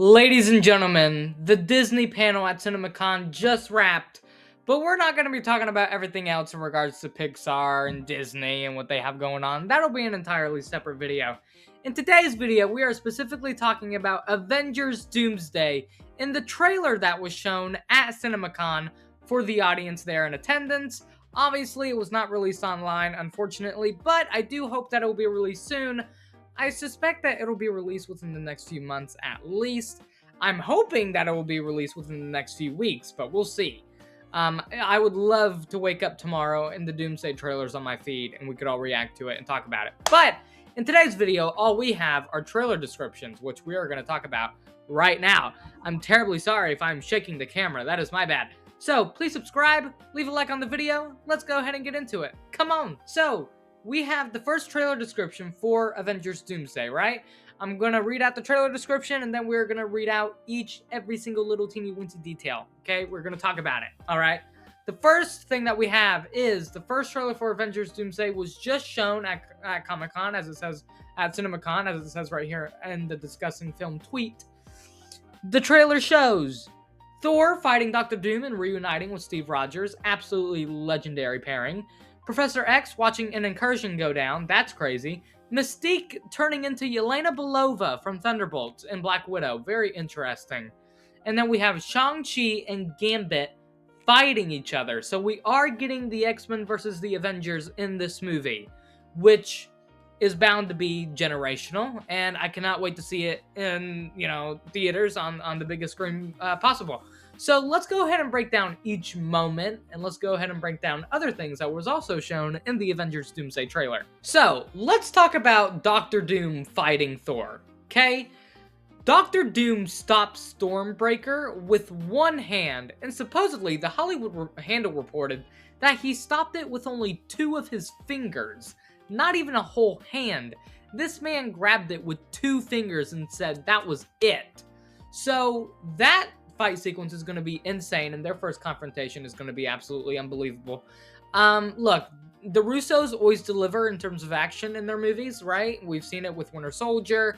Ladies and gentlemen, the Disney panel at CinemaCon just wrapped, but we're not going to be talking about everything else in regards to Pixar and Disney and what they have going on. That'll be an entirely separate video. In today's video, we are specifically talking about Avengers Doomsday in the trailer that was shown at CinemaCon for the audience there in attendance. Obviously, it was not released online, unfortunately, but I do hope that it will be released soon. I suspect that it'll be released within the next few months at least. I'm hoping that it will be released within the next few weeks, but we'll see. I would love to wake up tomorrow and the Doomsday trailers on my feed and we could all react to it and talk about it. But in today's video, all we have are trailer descriptions, which we are going to talk about right now. I'm terribly sorry if I'm shaking the camera. That is my bad. So please subscribe, leave a like on the video. Let's go ahead and get into it. Come on. So we have the first trailer description for Avengers Doomsday, right? I'm going to read out the trailer description, and then we're going to read out every single little teeny weensy detail, okay? We're going to talk about it, all right? The first thing that we have is the first trailer for Avengers Doomsday was just shown at Comic-Con, as it says, at CinemaCon, as it says right here in the discussing film tweet. The trailer shows Thor fighting Dr. Doom and reuniting with Steve Rogers, absolutely legendary pairing. Professor X watching an incursion go down, that's crazy. Mystique turning into Yelena Belova from Thunderbolts and Black Widow, very interesting. And then we have Shang-Chi and Gambit fighting each other. So we are getting the X-Men versus the Avengers in this movie, which is bound to be generational, and I cannot wait to see it in, theaters on the biggest screen possible. So let's go ahead and break down each moment, and let's go ahead and break down other things that was also shown in the Avengers Doomsday trailer. So let's talk about Dr. Doom fighting Thor, okay? Dr. Doom stops Stormbreaker with one hand, and supposedly the Hollywood Handle reported that he stopped it with only 2 of his fingers. Not even a whole hand. This man grabbed it with 2 fingers and said that was it. So that fight sequence is going to be insane, and their first confrontation is going to be absolutely unbelievable. Look, the Russos always deliver in terms of action in their movies, right? We've seen it with Winter Soldier,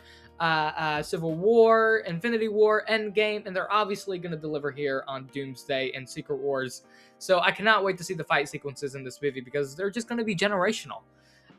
Civil War, Infinity War, Endgame, and they're obviously going to deliver here on Doomsday and Secret Wars. So I cannot wait to see the fight sequences in this movie because they're just going to be generational.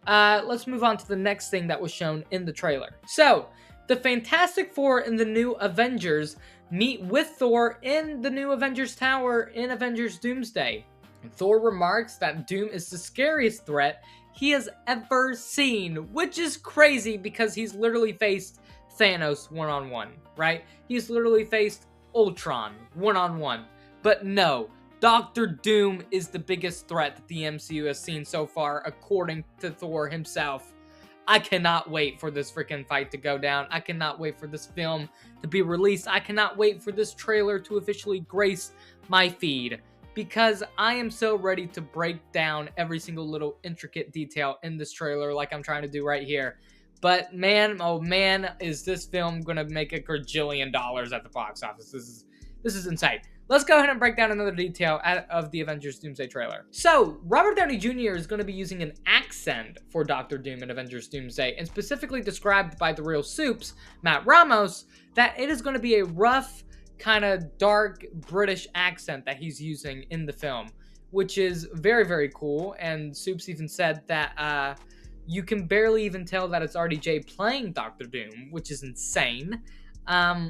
Let's move on to the next thing that was shown in the trailer. So, the Fantastic Four and the new Avengers meet with Thor in the new Avengers Tower in Avengers Doomsday. And Thor remarks that Doom is the scariest threat he has ever seen, which is crazy because he's literally faced Thanos one-on-one, right? He's literally faced Ultron one-on-one. But no, Dr. Doom is the biggest threat that the MCU has seen so far, according to Thor himself. I cannot wait for this freaking fight to go down. I cannot wait for this film to be released. I cannot wait for this trailer to officially grace my feed, because I am so ready to break down every single little intricate detail in this trailer like I'm trying to do right here. But man, oh man, is this film going to make $1 gajillion at the box office. This is insane. Let's go ahead and break down another detail of the Avengers Doomsday trailer. So, Robert Downey Jr. is going to be using an accent for Dr. Doom in Avengers Doomsday, and specifically described by the Real Soup's Matt Ramos, that it is going to be a rough, kind of dark British accent that he's using in the film, which is very, very cool. And Soups even said that you can barely even tell that it's RDJ playing Dr. Doom, which is insane.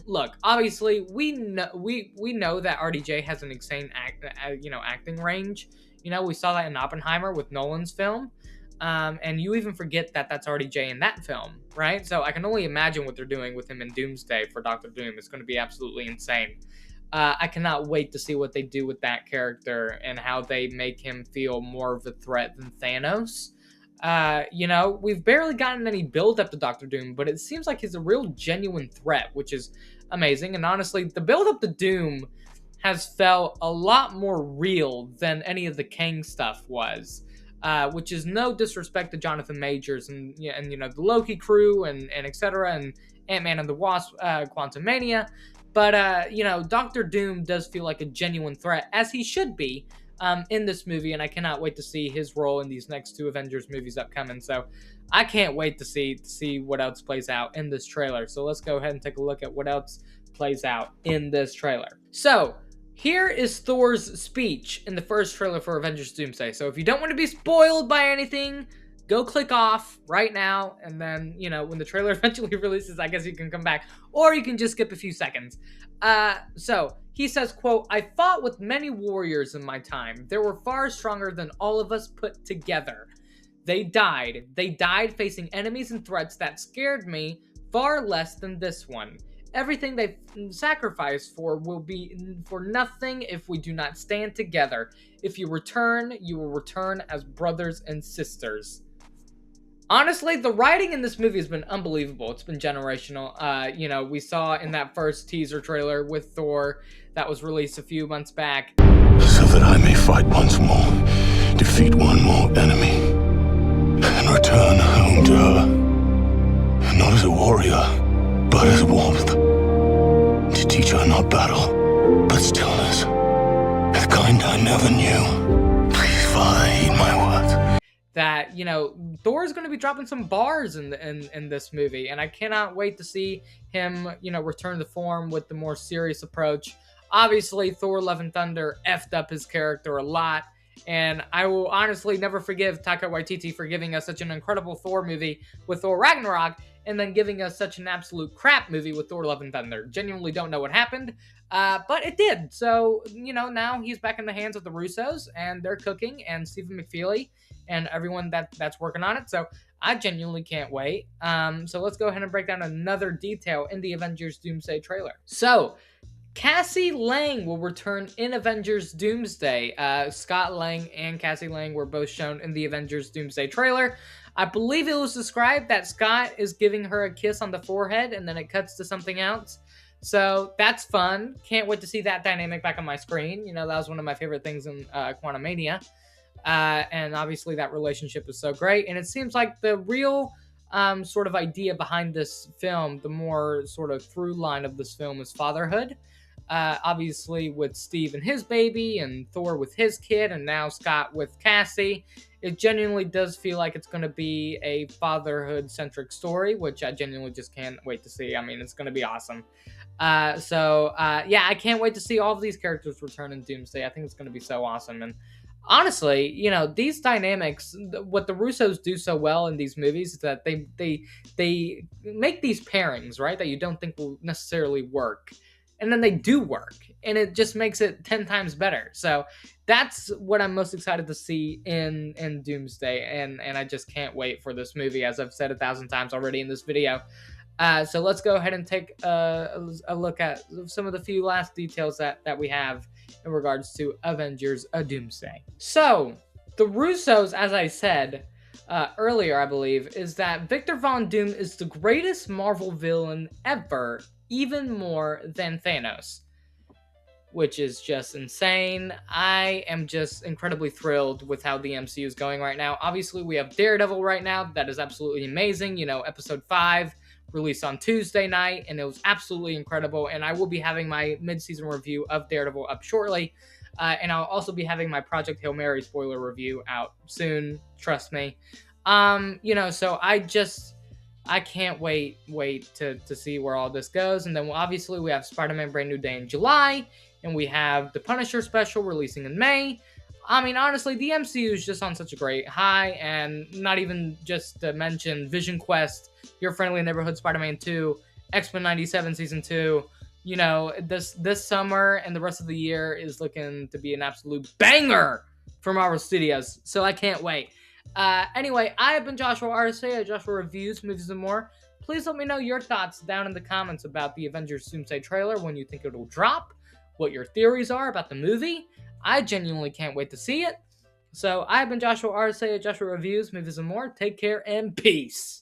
Look, obviously we know that RDJ has an insane acting range. We saw that in Oppenheimer with Nolan's film. And you even forget that that's RDJ in that film, right? So I can only imagine what they're doing with him in Doomsday for Dr. Doom. It's going to be absolutely insane. I cannot wait to see what they do with that character and how they make him feel more of a threat than Thanos. We've barely gotten any build up to Dr. Doom, but it seems like he's a real genuine threat, which is amazing. And honestly, the build up to Doom has felt a lot more real than any of the Kang stuff was, which is no disrespect to Jonathan Majors and the Loki crew and etc. and Ant-Man and the Wasp, Quantumania. But Dr. Doom does feel like a genuine threat, as he should be. In this movie, and I cannot wait to see his role in these next 2 Avengers movies upcoming. So I can't wait to see what else plays out in this trailer. So let's go ahead and take a look at what else plays out in this trailer. So, here is Thor's speech in the first trailer for Avengers Doomsday. So if you don't want to be spoiled by anything, go click off right now, and then, when the trailer eventually releases, I guess you can come back, or you can just skip a few seconds. So he says, quote, "I fought with many warriors in my time. They were far stronger than all of us put together. They died. They died facing enemies and threats that scared me far less than this one. Everything they sacrificed for will be for nothing if we do not stand together. If you return, you will return as brothers and sisters." Honestly, the writing in this movie has been unbelievable. It's been generational. We saw in that first teaser trailer with Thor that was released a few months back. "So that I may fight once more, defeat one more enemy, and return home to her. Not as a warrior, but as warmth. To teach her not battle, but stillness. The kind I never knew. Please, Father, heed my words." That, Thor is going to be dropping some bars in this movie, and I cannot wait to see him, return to form with the more serious approach. Obviously, Thor Love and Thunder effed up his character a lot, and I will honestly never forgive Taika Waititi for giving us such an incredible Thor movie with Thor Ragnarok, and then giving us such an absolute crap movie with Thor Love and Thunder. Genuinely don't know what happened, but it did. So, now he's back in the hands of the Russos, and they're cooking, and Stephen McFeely, and everyone that's working on it. So I genuinely can't wait. So let's go ahead and break down another detail in the Avengers Doomsday trailer. So Cassie Lang will return in Avengers Doomsday. Scott Lang and Cassie Lang were both shown in the Avengers Doomsday trailer. I believe it was described that Scott is giving her a kiss on the forehead, and then it cuts to something else. So that's fun. Can't wait to see that dynamic back on my screen. That was one of my favorite things in Quantumania. And obviously that relationship is so great. And it seems like the real sort of idea behind this film, the more sort of through line of this film, is fatherhood. Obviously with Steve and his baby, and Thor with his kid, and now Scott with Cassie. It genuinely does feel like it's going to be a fatherhood-centric story, which I genuinely just can't wait to see. I mean, it's going to be awesome. I can't wait to see all of these characters return in Doomsday. I think it's going to be so awesome. And honestly, these dynamics, what the Russos do so well in these movies is that they make these pairings, right, that you don't think will necessarily work. And then they do work, and it just makes it 10 times better. So that's what I'm most excited to see in Doomsday, and I just can't wait for this movie, as I've said 1,000 times already in this video. So let's go ahead and take a look at some of the few last details that we have in regards to Avengers Doomsday. So the Russos, as I said earlier, I believe, is that Victor Von Doom is the greatest Marvel villain ever, even more than Thanos, which is just insane. I am just incredibly thrilled with how the MCU is going right now. Obviously, we have Daredevil right now. That is absolutely amazing. Episode 5 released on Tuesday night, and it was absolutely incredible. And I will be having my mid-season review of Daredevil up shortly. And I'll also be having my Project Hail Mary spoiler review out soon. Trust me. So I can't wait to see where all this goes. And then obviously we have Spider-Man Brand New Day in July, and we have the Punisher special releasing in May. I mean, honestly, the MCU is just on such a great high, and not even just to mention Vision Quest, Your Friendly Neighborhood Spider-Man 2, X-Men 97 Season 2. This summer and the rest of the year is looking to be an absolute banger for Marvel Studios, so I can't wait. Anyway, I have been Joshua RSA, Joshua Reviews, Movies, and More. Please let me know your thoughts down in the comments about the Avengers Doomsday trailer, when you think it'll drop, what your theories are about the movie. I genuinely can't wait to see it. So, I've been Joshua RSA, Joshua Reviews, Movies, and More. Take care and peace.